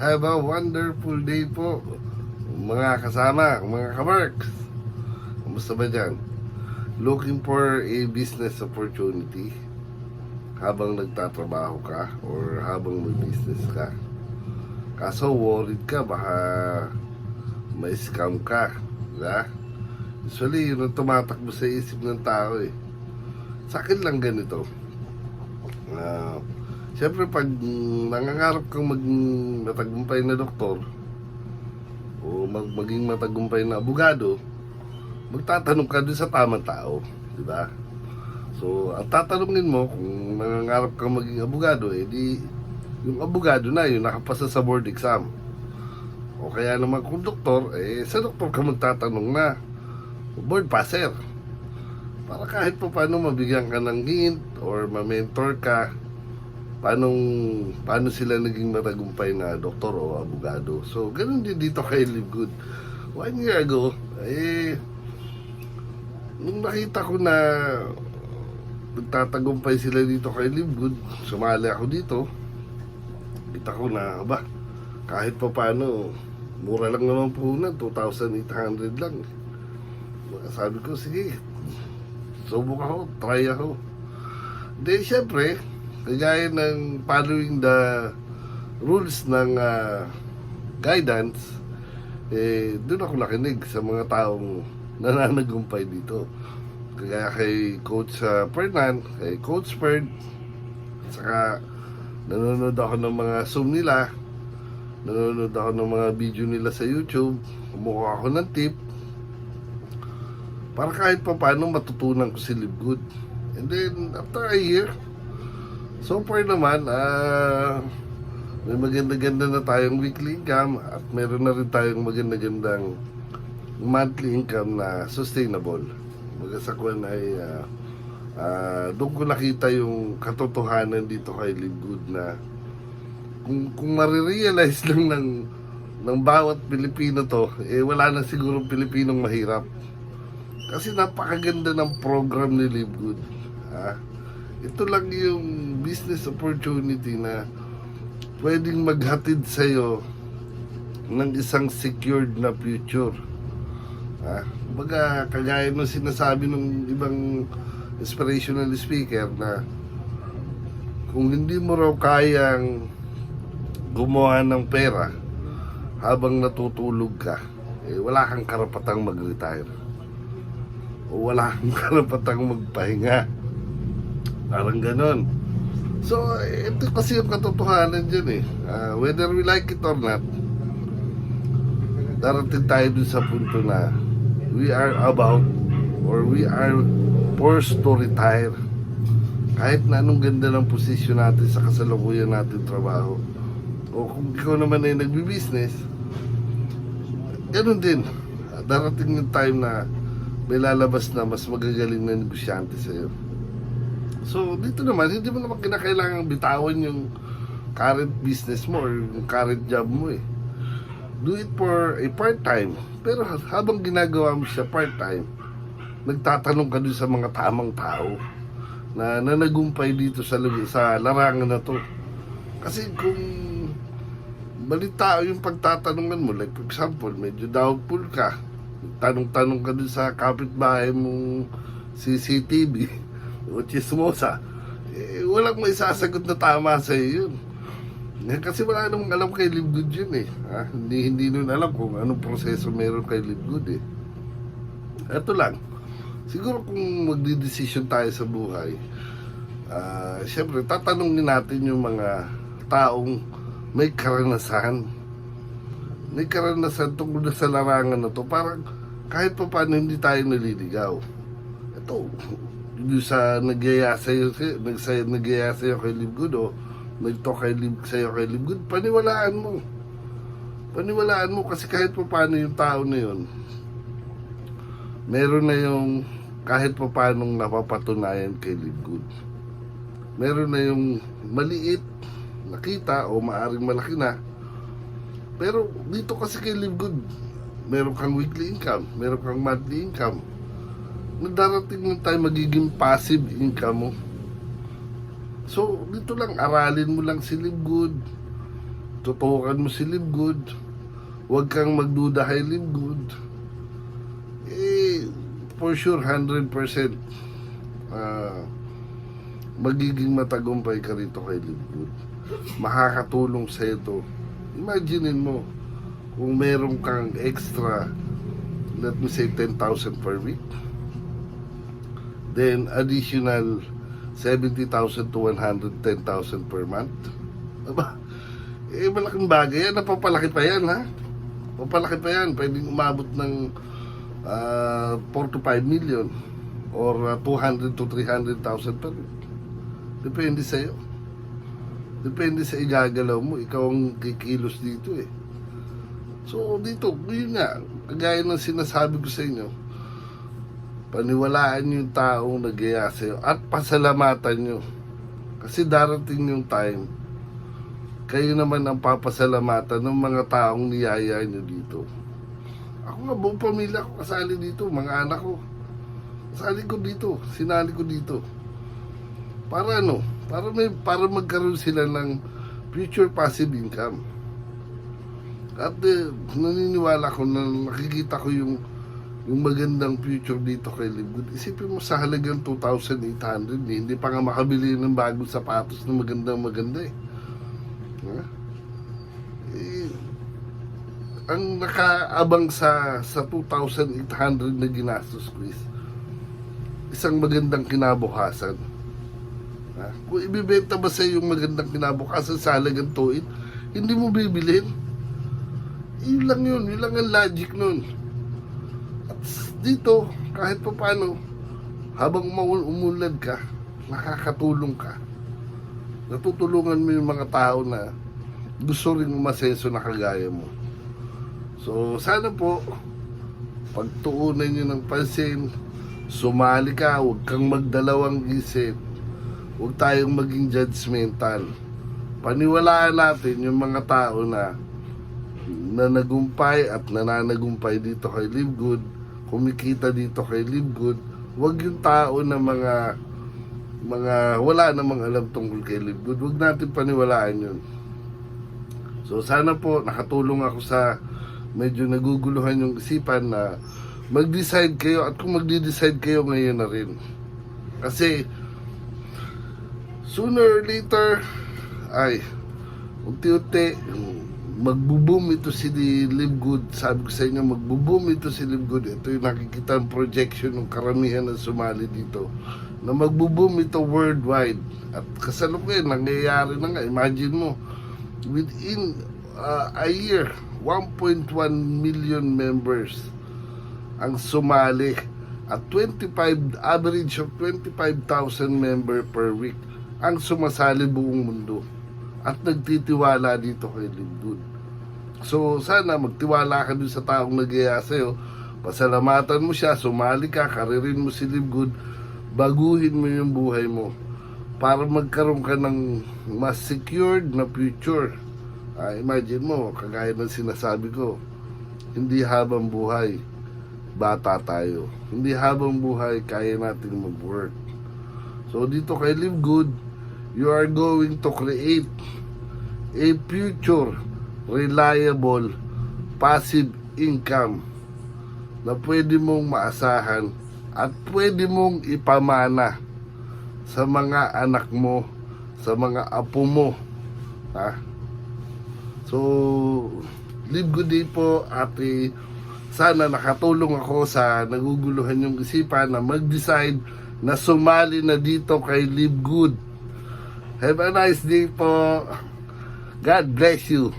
Have a wonderful day po, mga kasama, mga kamarks. Kumusta ba dyan? Looking for a business opportunity habang nagtatrabaho ka or habang mag-business ka. Kaso worried ka, baka may scam ka, diba? Usually, yun ang tumatakbo sa isip ng tao eh. Sa akin lang ganito. Siyempre, pag nangangarap kang maging matagumpay na doktor o maging matagumpay na abogado, magtatanong ka din sa tamang tao, di ba? So, ang tatanungin mo kung nangangarap kang maging abogado, di yung abogado na yun nakapasa sa board exam. O kaya naman kung doktor, sa doktor ka magtatanong na, board passer. Para kahit pa paano mabigyan ka ng hint or ma-mentor ka paano sila naging matagumpay na doktor o abogado. So, ganun din dito kay Live Good. 1 year ago, nung nakita ko na nagtatagumpay sila dito kay Live Good, sumali ako dito. Kita ko na, kahit pa paano, mura lang naman po na, 2,800 lang. Sabi ko, sige, subok ako, try ako. Then, syempre, kagaya ng following the rules ng guidance, doon ako nakinig sa mga taong nananagumpay dito. Kagaya kay Coach Fernan, kay Coach Ferd, saka nanonood ako ng mga Zoom nila, nanonood ako ng mga video nila sa YouTube, kumuha ako ng tip, para kahit pa paano matutunan ko si Live Good. And then, after a year, so far naman, may maganda-ganda na tayong weekly income at meron na rin tayong maganda-gandang monthly income na sustainable. Sa kwan ay doon ko nakita yung katotohanan dito kay Live Good na kung marirealize lang ng bawat Pilipino to, wala na siguro Pilipinong mahirap. Kasi napakaganda ng program ni Live Good. Ito lang yung business opportunity na pwedeng maghatid sa'yo ng isang secured na future. Kumbaga, kagaya nung sinasabi ng ibang inspirational speaker na kung hindi mo raw kayang gumawa ng pera habang natutulog ka, wala kang karapatang mag-retire. O wala kang karapatang magpahinga. Parang ganon. So, ito kasi yung katotohanan dyan whether we like it or not, darating tayo dun sa punto na we are about or we are forced to retire. Kahit na anong ganda ng posisyon natin sa kasalukuyan natin trabaho. O kung ikaw naman ay nagbi-business, ganon din. Darating yung time na may lalabas na mas magagaling na negosyante sa'yo. So, dito naman, hindi mo naman kinakailangang bitawan yung current business mo or yung current job mo Do it for a part-time. Pero habang ginagawa mo siya part-time, nagtatanong ka dun sa mga tamang tao na nanagumpay dito sa larangan na to. Kasi kung balita yung pagtatanungan mo, like for example, medyo doubtful ka, tanong-tanong ka dun sa kapitbahay mong CCTV, o chismosa, walang may sasagot na tama sa iyo yun. Kasi wala namang alam kay Live Good yun Hindi nun alam kung anong proseso meron kay Live Good Ito lang. Siguro kung magdidesisyon tayo sa buhay, syempre tatanungin natin yung mga taong may karanasan. May karanasan tungkol sa larangan na to. Parang kahit pa paano hindi tayo naliligaw. Ito, yung sa nagyaya sa'yo kay Live Good o nag-talk sa'yo kay Live Good, paniwalaan mo kasi kahit pa paano yung tao na yun meron na yung kahit pa paano napapatunayan kay Live Good, meron na yung maliit nakita o maaring malaki na, pero dito kasi kay Live Good meron kang weekly income, meron kang monthly income, darating ng time magiging passive income mo. So, dito lang, aralin mo lang si Live Good. tutukan mo si Live Good, huwag kang magduda kay Live Good, for sure 100% magiging matagumpay ka rito kay Live Good. Makakatulong sa ito. Imaginein mo kung meron kang extra, let me say 10,000 per week, then additional 70,000 to 110,000 per month. Aba, malaking bagay yan. Napapalaki pa yan, ha? Papalaki pa yan. Pwedeng umabot ng 4 to 5 million or 200 to 300,000 per week. Depende sa'yo. Depende sa igagalaw mo. Ikaw ang kikilos dito eh. So dito, yun nga, kagaya ng sinasabi ko sa inyo, paniwalaan yung taong nag-iya sa'yo at pasalamatan nyo. Kasi darating yung time, kayo naman ang papasalamatan ng mga taong niyaya nyo dito. Ako nga, buong pamilya ko kasali dito, mga anak ko. Kasali ko dito, sinali ko dito. Para ano? Para magkaroon sila ng future passive income. At naniniwala ko na nakikita ko yung magandang future dito kay Live Good. Isipin mo sa halagang 2,800, hindi pa nga makabili ng bagong sapatos na maganda eh. Ang nakaabang sa 2,800 na ginastos ko is isang magandang kinabukasan. Kung ibibenta ba sa yung magandang kinabukasan sa halagang tuwid, hindi mo bibilhin. Yun lang ang logic nun. At dito, kahit pa paano, habang umunlad ka, nakakatulong ka. Natutulungan mo yung mga tao na gusto rin umasenso na kagaya mo. So, sana po, pagtuunan nyo ng pansin, sumali ka, huwag kang magdalawang isip, huwag tayong maging judgmental. Paniwalaan natin yung mga tao na nagumpay at nananagumpay dito kay Live Good, kumikita dito kay Live Good. Huwag yung tao na mga wala namang alam tungkol kay Live Good, huwag natin paniwalaan yun. So sana po nakatulong ako sa medyo naguguluhan yung isipan na mag-decide kayo, at kung magdi-decide kayo ngayon na rin. Kasi sooner or later ay unti-unti magbo-boom ito si Live Good. Sabi ko sa inyo, magbo-boom ito si Live Good. Ito yung nakikita ang projection ng karamihan ng sumali dito, na magbo-boom ito worldwide. At kasalukuyan, nangyayari na nga. Imagine mo, within a year, 1.1 million members ang sumali at average of 25,000 member per week ang sumasali buong mundo at nagtitiwala dito kay Live Good. So sana magtiwala ka dun sa taong nag-iya sa'yo, pasalamatan mo siya, sumali ka, karirin mo si Live Good, baguhin mo yung buhay mo para magkaroon ka ng mas secured na future. Imagine mo, kagaya ng sinasabi ko, hindi habang buhay bata tayo, hindi habang buhay kaya natin mag-work. So dito kay Live Good, you are going to create a future reliable passive income na pwede mong maasahan at pwede mong ipamana sa mga anak mo, sa mga apo mo. So Live Good day po, at sana nakatulong ako sa naguguluhan yung isipan na mag-decide na sumali na dito kay Live Good. Have a nice day po. God bless you.